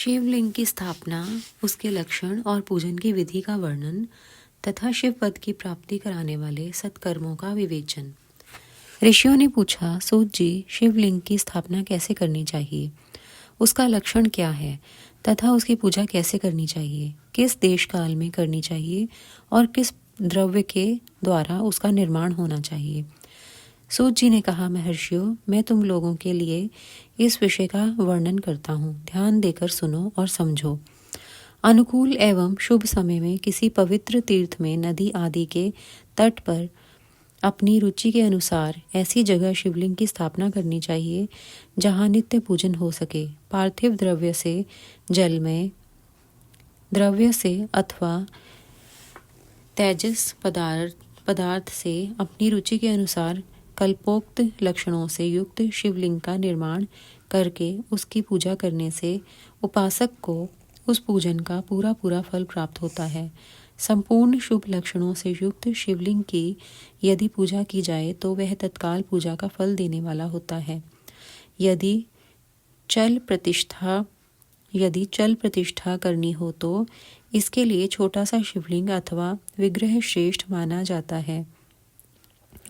शिवलिंग की स्थापना, उसके लक्षण और पूजन की विधि का वर्णन तथा शिव पद की प्राप्ति कराने वाले सत्कर्मों का विवेचन। ऋषियों ने पूछा, सूत जी, शिवलिंग की स्थापना कैसे करनी चाहिए, उसका लक्षण क्या है तथा उसकी पूजा कैसे करनी चाहिए, किस देश काल में करनी चाहिए और किस द्रव्य के द्वारा उसका निर्माण होना चाहिए। सूत जी ने कहा, महर्षियों, मैं तुम लोगों के लिए इस विषय का वर्णन करता हूँ, ध्यान देकर सुनो और समझो। अनुकूल एवं शुभ समय में किसी पवित्र तीर्थ में, नदी आदि के तट पर अपनी रुचि के अनुसार ऐसी जगह शिवलिंग की स्थापना करनी चाहिए जहाँ नित्य पूजन हो सके। पार्थिव द्रव्य से, जलमय द्रव्य से अथवा तेजस पदार्थ से अपनी रुचि के अनुसार कल्पोक्त लक्षणों से युक्त शिवलिंग का निर्माण करके उसकी पूजा करने से उपासक को उस पूजन का पूरा फल प्राप्त होता है। संपूर्ण शुभ लक्षणों से युक्त शिवलिंग की यदि पूजा की जाए तो वह तत्काल पूजा का फल देने वाला होता है। यदि चल प्रतिष्ठा करनी हो तो इसके लिए छोटा सा शिवलिंग अथवा विग्रह श्रेष्ठ माना जाता है,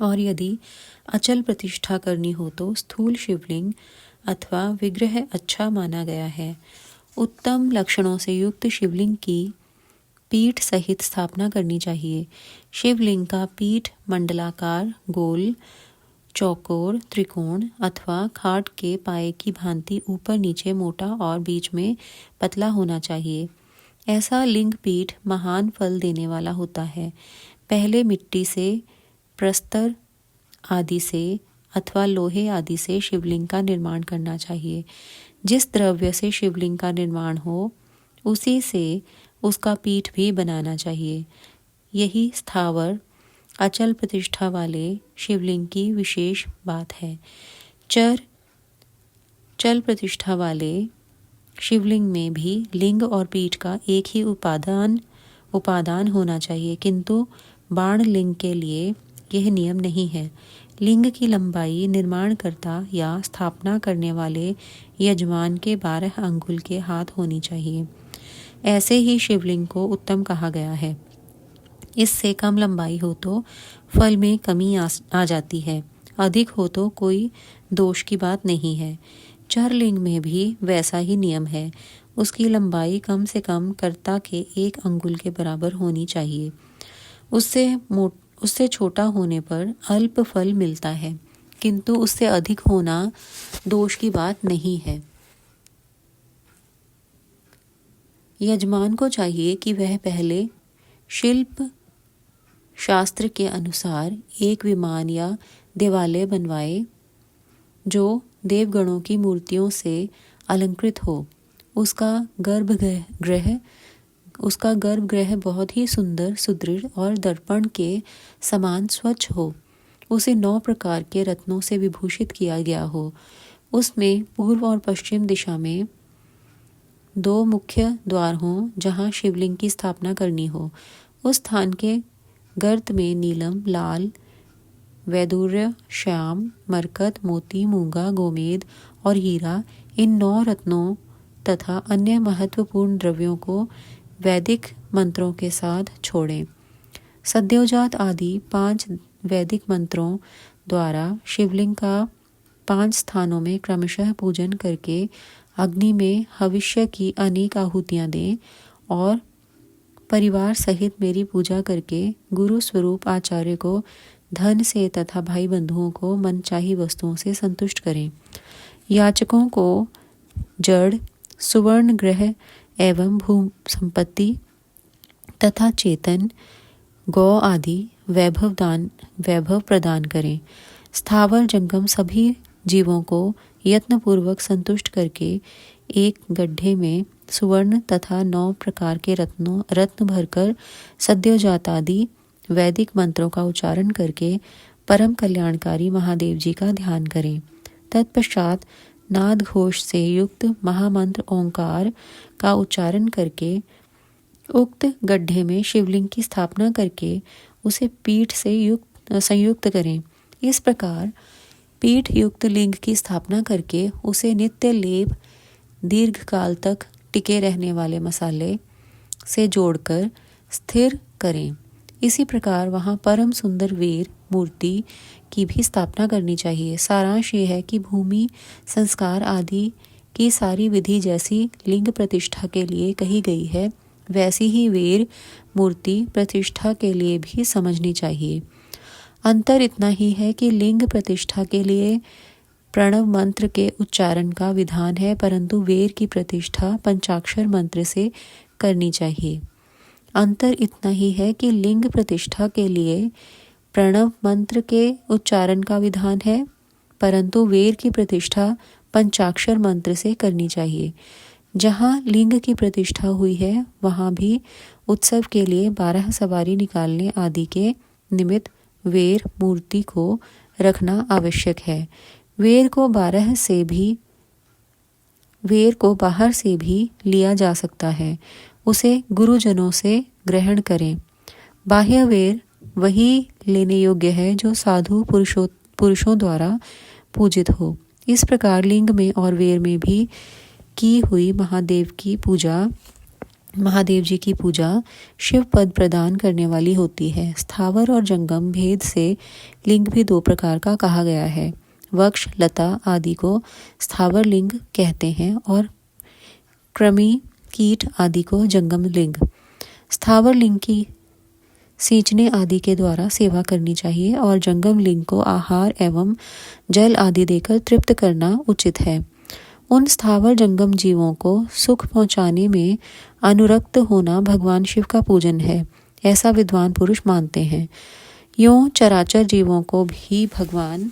और यदि अचल प्रतिष्ठा करनी हो तो स्थूल शिवलिंग अथवा विग्रह अच्छा माना गया है। उत्तम लक्षणों से युक्त शिवलिंग की पीठ सहित स्थापना करनी चाहिए। शिवलिंग का पीठ मंडलाकार, गोल, चौकोर, त्रिकोण अथवा खाट के पाए की भांति ऊपर नीचे मोटा और बीच में पतला होना चाहिए। ऐसा लिंग पीठ महान फल देने वाला होता है। पहले मिट्टी से, प्रस्तर आदि से अथवा लोहे आदि से शिवलिंग का निर्माण करना चाहिए। जिस द्रव्य से शिवलिंग का निर्माण हो उसी से उसका पीठ भी बनाना चाहिए। यही स्थावर अचल प्रतिष्ठा वाले शिवलिंग की विशेष बात है। चल प्रतिष्ठा वाले शिवलिंग में भी लिंग और पीठ का एक ही उपादान होना चाहिए, किंतु बाण लिंग के लिए यह नियम नहीं है। लिंग की लंबाई निर्माणकर्ता या स्थापना करने वाले यजमान के 12 अंगुल के हाथ होनी चाहिए। ऐसे ही शिवलिंग को उत्तम कहा गया है। इससे कम लंबाई हो तो फल में कमी आ जाती है, अधिक हो तो कोई दोष की बात नहीं है। चरलिंग में भी वैसा ही नियम है। उसकी लंबाई कम से कम कर्ता के 1 अंगुल के बराबर होनी चाहिए। उससे छोटा होने पर अल्प फल मिलता है, किंतु उससे अधिक होना दोष की बात नहीं है। यजमान को चाहिए कि वह पहले शिल्प शास्त्र के अनुसार एक विमान या देवालय बनवाए जो देवगणों की मूर्तियों से अलंकृत हो। उसका गर्भगृह बहुत ही सुंदर, सुदृढ़ और दर्पण के समान स्वच्छ हो। उसे 9 प्रकार के रत्नों से विभूषित किया गया हो। उसमें पूर्व और पश्चिम दिशा में 2 मुख्य द्वार हों जहाँ शिवलिंग की स्थापना करनी हो। उस स्थान के गर्त में नीलम, लाल, वैदूर्य, श्याम, मरकत, मोती, मूंगा, गोमेद और हीरा, इन 9 रत्नों तथा अन्य महत्वपूर्ण द्रव्यों को वैदिक मंत्रों के साथ छोड़ें। सद्योजात आदि 5 वैदिक मंत्रों द्वारा शिवलिंग का 5 स्थानों में क्रमशः पूजन करके अग्नि में हविष्य की अनेक आहुतियाँ दें और परिवार सहित मेरी पूजा करके गुरु स्वरूप आचार्य को धन से तथा भाई बंधुओं को मनचाही वस्तुओं से संतुष्ट करें। याचकों को जड़, सुवर्ण ग्रह एवं भू संपत्ति तथा चेतन, गौ आदि वैभव प्रदान करें। स्थावर जंगम सभी जीवों को यत्नपूर्वक संतुष्ट करके एक गड्ढे में सुवर्ण तथा 9 प्रकार के रत्न भरकर सद्योजात आदि वैदिक मंत्रों का उच्चारण करके परम कल्याणकारी महादेव जी का ध्यान करें। तत्पश्चात नाद घोष से युक्त महामंत्र ओंकार का उच्चारण करके उक्त गड्ढे में शिवलिंग की स्थापना करके उसे पीठ से संयुक्त करें। इस प्रकार पीठ युक्त लिंग की स्थापना करके उसे नित्य लेप दीर्घ काल तक टिके रहने वाले मसाले से जोड़कर स्थिर करें। इसी प्रकार वहाँ परम सुंदर वीर मूर्ति की भी स्थापना करनी चाहिए। सारांश ये है कि भूमि संस्कार आदि की सारी विधि जैसी लिंग प्रतिष्ठा के लिए कही गई है, वैसी ही वीर मूर्ति प्रतिष्ठा के लिए भी समझनी चाहिए। अंतर इतना ही है कि लिंग प्रतिष्ठा के लिए प्रणव मंत्र के उच्चारण का विधान है, परंतु वीर की प्रतिष्ठा पंचाक्षर मंत्र से करनी चाहिए। अंतर इतना ही है कि लिंग प्रतिष्ठा के लिए प्रणव मंत्र के उच्चारण का विधान है, परंतु वीर की प्रतिष्ठा पंचाक्षर मंत्र से करनी चाहिए। जहाँ लिंग की प्रतिष्ठा हुई है वहाँ भी उत्सव के लिए 12 सवारी निकालने आदि के निमित्त वीर मूर्ति को रखना आवश्यक है। वीर को बाहर से भी लिया जा सकता है, उसे गुरुजनों से ग्रहण करें। बाह्य वीर वही लेने योग्य है जो साधु पुरुषों द्वारा पूजित हो। इस प्रकार लिंग में और वीर में भी की हुई महादेव जी की पूजा शिव पद प्रदान करने वाली होती है। स्थावर और जंगम भेद से लिंग भी 2 प्रकार का कहा गया है। वृक्ष, लता आदि को स्थावर लिंग कहते हैं और कृमि, कीट आदि को जंगम लिंग। स्थावर लिंग की सींचने आदि के द्वारा सेवा करनी चाहिए और जंगम लिंग को आहार एवं जल आदि देकर तृप्त करना उचित है। उन स्थावर जंगम जीवों को सुख पहुँचाने में अनुरक्त होना भगवान शिव का पूजन है, ऐसा विद्वान पुरुष मानते हैं। यूँ चराचर जीवों को ही भगवान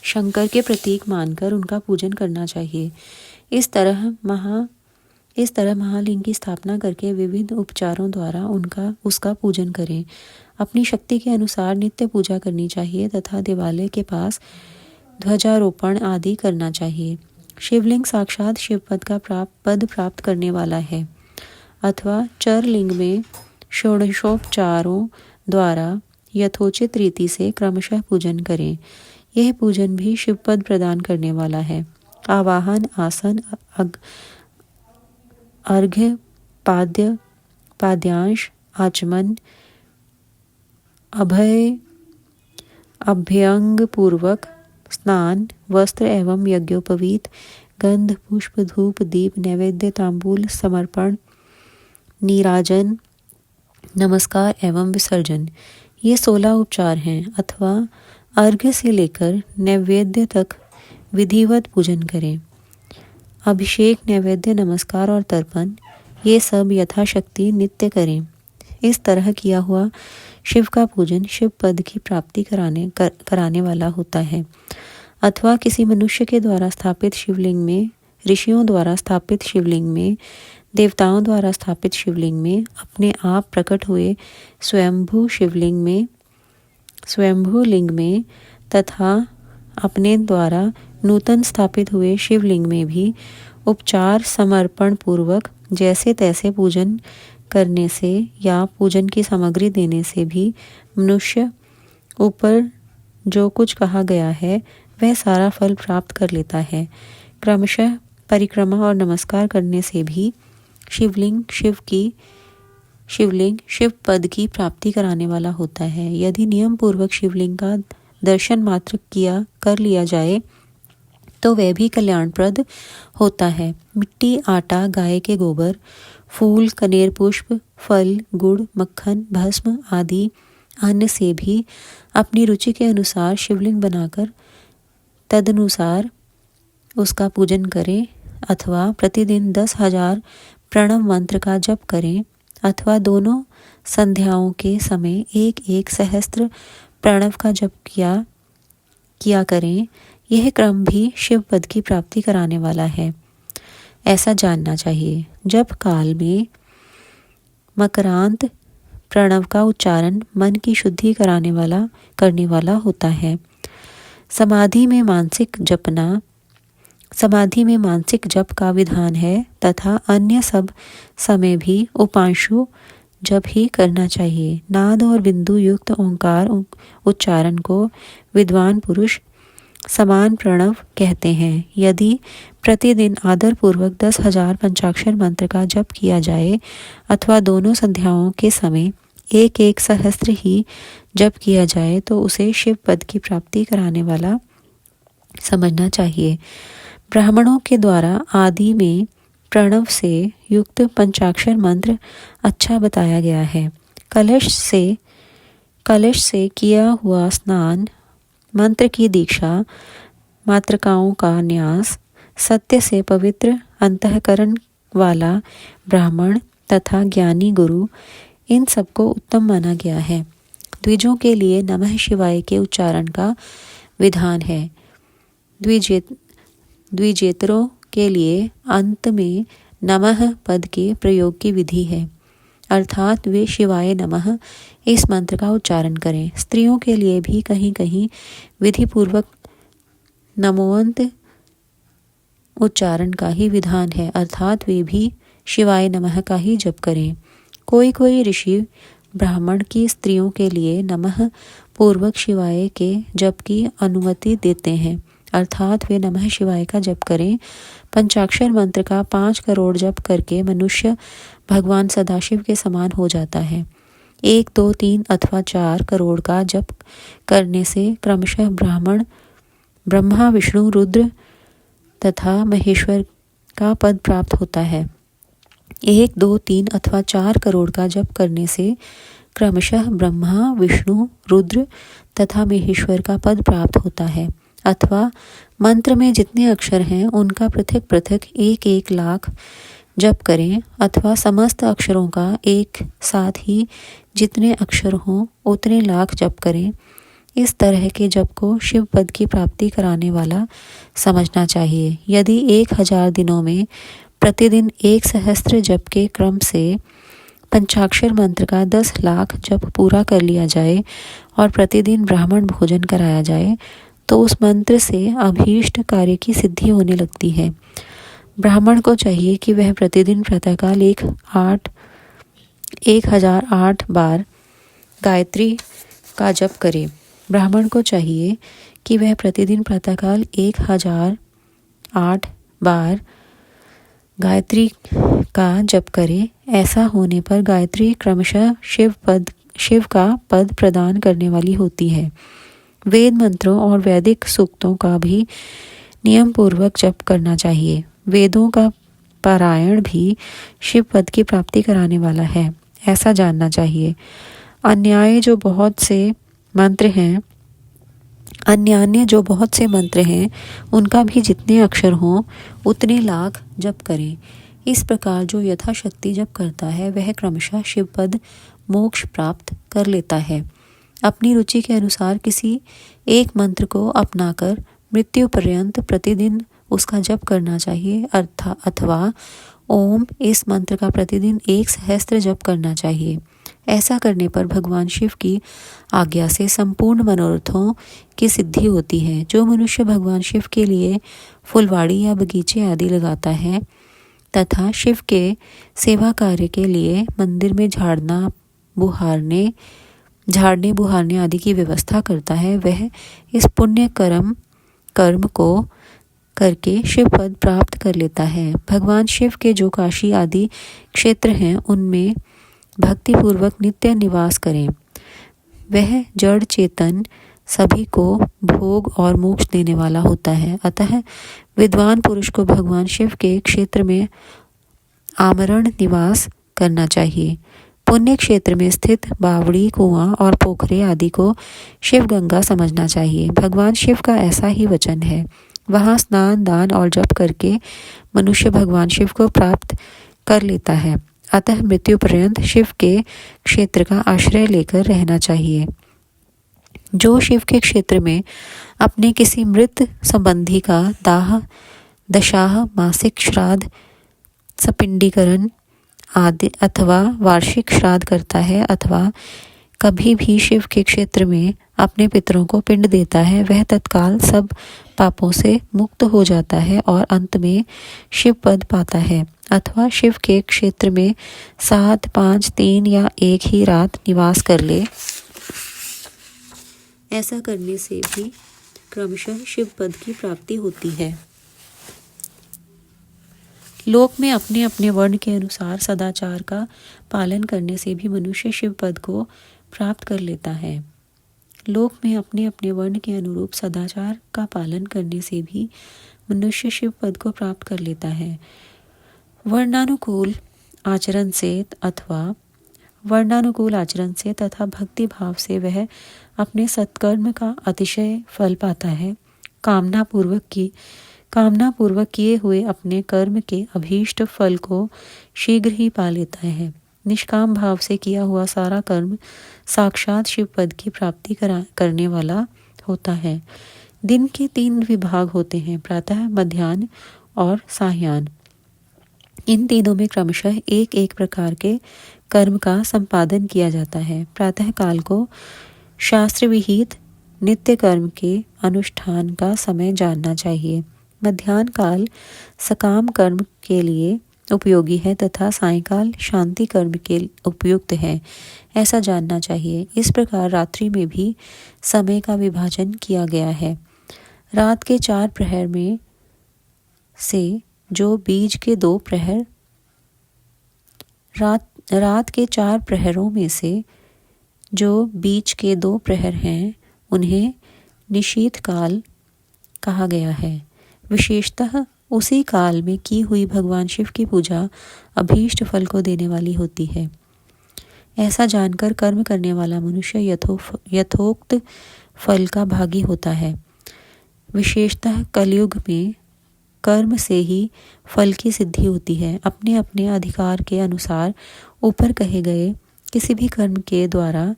शंकर के प्रतीक मानकर उनका पूजन करना चाहिए। इस तरह महालिंग की स्थापना करके विविध उपचारों द्वारा उसका पूजन करें। अपनी शक्ति के अनुसार नित्य पूजा करनी चाहिए तथा दिवालय के पास ध्वजारोपण आदि करना चाहिए। शिवलिंग साक्षात शिवपद का पद प्राप्त करने वाला है अथवा चर लिंग में षोडशोपचारों द्वारा यथोचित रीति से क्रमशः पूजन करें। यह पूजन भी शिवपद प्रदान करने वाला है। आवाहन, आसन, अर्घ्य, पाद्यांश, आचमन, अभ्यंग पूर्वक स्नान, वस्त्र एवं यज्ञोपवीत, गंध, पुष्प, धूप, दीप, नैवेद्य, तांबूल, समर्पण, नीराजन, नमस्कार एवं विसर्जन, ये 16 उपचार हैं। अथवा अर्घ्य से लेकर नैवेद्य तक विधिवत पूजन करें। अभिषेक, नैवेद्य, नमस्कार और तर्पण, ये सब यथाशक्ति नित्य करें। इस तरह किया हुआ शिव का पूजन शिव पद की प्राप्ति कराने वाला होता है। अथवा किसी मनुष्य के द्वारा स्थापित शिवलिंग में, ऋषियों द्वारा स्थापित शिवलिंग में, देवताओं द्वारा स्थापित शिवलिंग में, अपने आप प्रकट हुए स्वयंभू लिंग में तथा अपने द्वारा नूतन स्थापित हुए शिवलिंग में भी उपचार समर्पण पूर्वक जैसे तैसे पूजन करने से या पूजन की सामग्री देने से भी मनुष्य ऊपर जो कुछ कहा गया है वह सारा फल प्राप्त कर लेता है। क्रमशः परिक्रमा और नमस्कार करने से भी शिवलिंग शिव पद की प्राप्ति कराने वाला होता है। यदि नियम पूर्वक शिवलिंग का दर्शन मात्र कर लिया जाए तो वह भी कल्याणप्रद होता है। मिट्टी, आटा, गाय के गोबर, फूल, कनेर पुष्प, फल, गुड़, मक्खन, भस्म आदि अन्न से भी अपनी रुचि के अनुसार शिवलिंग बनाकर तदनुसार उसका पूजन करें। अथवा प्रतिदिन 10,000 प्रणव मंत्र का जप करें अथवा दोनों संध्याओं के समय 1-1 सहस्त्र प्रणव का जप किया करें। यह क्रम भी शिव पद की प्राप्ति कराने वाला है, ऐसा जानना चाहिए। जप काल में मकरांत प्रणव का उच्चारण मन की शुद्धि करने वाला होता है। समाधि में मानसिक जपना समाधि में मानसिक जप का विधान है तथा अन्य सब समय भी उपांशु जप ही करना चाहिए। नाद और बिंदु युक्त ओंकार उच्चारण को विद्वान पुरुष समान प्रणव कहते हैं। यदि प्रतिदिन आदर पूर्वक 10,000 पंचाक्षर मंत्र का जप किया जाए अथवा दोनों संध्याओं के समय 1-1 सहस्त्र ही जप किया जाए तो उसे शिव पद की प्राप्ति कराने वाला समझना चाहिए। ब्राह्मणों के द्वारा आदि में प्रणव से युक्त पंचाक्षर मंत्र अच्छा बताया गया है। कलश से किया हुआ स्नान, मंत्र की दीक्षा, मातृकाओं का न्यास, सत्य से पवित्र अंतःकरण वाला ब्राह्मण तथा ज्ञानी गुरु, इन सबको उत्तम माना गया है। द्विजों के लिए नमः शिवाय के उच्चारण का विधान है। द्विजेतरों के लिए अंत में नमः पद के प्रयोग की विधि है, अर्थात वे शिवाय नमः इस मंत्र का उच्चारण करें। स्त्रियों के लिए भी कहीं कहीं विधि पूर्वक नमोअंत उच्चारण का ही विधान है, अर्थात वे भी शिवाय नमः का ही जप करें। कोई ऋषि ब्राह्मण की स्त्रियों के लिए नमः पूर्वक शिवाय के जप की अनुमति देते हैं, अर्थात वे नमः शिवाय का जप करें। पंचाक्षर मंत्र का 5 करोड़ जप करके मनुष्य भगवान सदाशिव के समान हो जाता है। 1, 2, 3 अथवा 4 करोड़ का जप करने से क्रमशः ब्रह्मा, विष्णु, रुद्र तथा महेश्वर का पद प्राप्त होता है। 1, 2, 3 अथवा 4 करोड़ का जप करने से क्रमशः ब्रह्मा, विष्णु, रुद्र तथा महेश्वर का पद प्राप्त होता है। अथवा मंत्र में जितने अक्षर हैं उनका पृथक पृथक 1-1 लाख जप करें, अथवा समस्त अक्षरों का एक साथ ही जितने अक्षर हों उतने लाख जप करें। इस तरह के जप को शिव पद की प्राप्ति कराने वाला समझना चाहिए। यदि 1000 दिनों में प्रतिदिन 1 सहस्त्र जप के क्रम से पंचाक्षर मंत्र का 10 लाख जप पूरा कर लिया जाए और प्रतिदिन ब्राह्मण भोजन कराया जाए तो उस मंत्र से अभीष्ट कार्य की सिद्धि होने लगती है। ब्राह्मण को चाहिए कि वह प्रतिदिन प्रातःकाल 1008 बार गायत्री का जप करे। ब्राह्मण को चाहिए कि वह प्रतिदिन प्रातःकाल 1008 बार गायत्री का जप करे। ऐसा होने पर गायत्री क्रमशः शिव का पद प्रदान करने वाली होती है। वेद मंत्रों और वैदिक सूक्तों का भी नियम पूर्वक जप करना चाहिए। वेदों का पारायण भी शिव पद की प्राप्ति कराने वाला है, ऐसा जानना चाहिए। अन्यान्य जो बहुत से मंत्र हैं उनका भी जितने अक्षर हों उतने लाख जप करें। इस प्रकार जो यथाशक्ति जप करता है वह क्रमशः शिव पद मोक्ष प्राप्त कर लेता है। अपनी रुचि के अनुसार किसी एक मंत्र को अपनाकर मृत्यु पर्यंत प्रतिदिन उसका जप करना चाहिए, अथवा ओम इस मंत्र का प्रतिदिन 1 सहस्त्र जप करना चाहिए। ऐसा करने पर भगवान शिव की आज्ञा से संपूर्ण मनोरथों की सिद्धि होती है। जो मनुष्य भगवान शिव के लिए फुलवाड़ी या बगीचे आदि लगाता है तथा शिव के सेवा कार्य के लिए मंदिर में झाड़ने बुहारने आदि की व्यवस्था करता है, वह इस पुण्य कर्म को करके शिव पद प्राप्त कर लेता है। भगवान शिव के जो काशी आदि क्षेत्र हैं उनमें भक्ति पूर्वक नित्य निवास करें। वह जड़ चेतन सभी को भोग और मोक्ष देने वाला होता है। अतः विद्वान पुरुष को भगवान शिव के क्षेत्र में आमरण निवास करना चाहिए। पुण्य क्षेत्र में स्थित बावड़ी, कुआं और पोखरे आदि को शिव गंगा समझना चाहिए। भगवान शिव का ऐसा ही वचन है। वहाँ स्नान, दान और जप करके मनुष्य भगवान शिव को प्राप्त कर लेता है। अतः मृत्यु पर्यंत शिव के क्षेत्र का आश्रय लेकर रहना चाहिए। जो शिव के क्षेत्र में अपने किसी मृत संबंधी का दाह, दशाह, मासिक श्राद्ध, सपिंडीकरण आदि अथवा वार्षिक श्राद्ध करता है अथवा कभी भी शिव के क्षेत्र में अपने पितरों को पिंड देता है वह तत्काल सब पापों से मुक्त हो जाता है और अंत में शिव पद पाता है। अथवा शिव के क्षेत्र में 7, 5, 3 या 1 ही रात निवास कर ले, ऐसा करने से भी क्रमशः शिव पद की प्राप्ति होती है। लोक में अपने अपने वर्ण के अनुसार सदाचार का पालन करने से भी मनुष्य शिव पद को प्राप्त कर लेता है। लोक में अपने अपने वर्ण के अनुरूप सदाचार का पालन करने से भी मनुष्य शिव पद को प्राप्त कर लेता है। वर्णानुकूल आचरण से तथा भक्ति भाव से वह अपने सत्कर्म का अतिशय फल पाता है। कामना पूर्वक किए हुए अपने कर्म के अभीष्ट फल को शीघ्र ही पा लेता है। निष्काम भाव से किया हुआ सारा कर्म साक्षात शिव पद की प्राप्ति करने वाला होता है। दिन के 3 विभाग होते हैं, प्रातः, मध्याह्न और सायाह्न। इन तीनों में क्रमशः एक एक प्रकार के कर्म का संपादन किया जाता है। प्रातः काल को शास्त्र विहित नित्य कर्म के अनुष्ठान का समय जानना चाहिए। मध्याह्न काल सकाम कर्म के लिए उपयोगी है तथा सायंकाल शांति कर्म के उपयुक्त है, ऐसा जानना चाहिए। इस प्रकार रात्रि में भी समय का विभाजन किया गया है। रात के 4 प्रहर में से जो बीच के 2 प्रहर रात के 4 प्रहरों में से जो बीच के 2 प्रहर हैं उन्हें निशीथ काल कहा गया है। विशेषतः उसी काल में की हुई भगवान शिव की पूजा अभीष्ट फल को देने वाली होती है। ऐसा जानकर कर्म करने वाला मनुष्य यथोक्त फल का भागी होता है। विशेषतः कलयुग में कर्म से ही फल की सिद्धि होती है। अपने अपने अधिकार के अनुसार ऊपर कहे गए किसी भी कर्म के द्वारा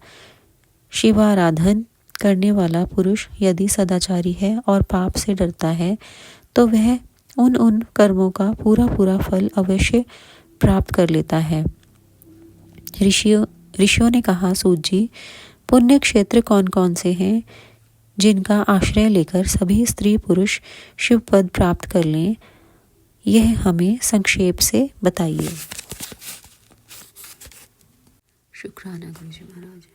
शिवाराधन करने वाला पुरुष यदि सदाचारी है और पाप से डरता है तो वह उन कर्मों का पूरा फल अवश्य प्राप्त कर लेता है। ऋषियों ने कहा, सूत जी, पुण्य क्षेत्र कौन कौन से हैं जिनका आश्रय लेकर सभी स्त्री पुरुष शिव पद प्राप्त कर लें, यह हमें संक्षेप से बताइए। शुक्राना गुरुजी महाराज।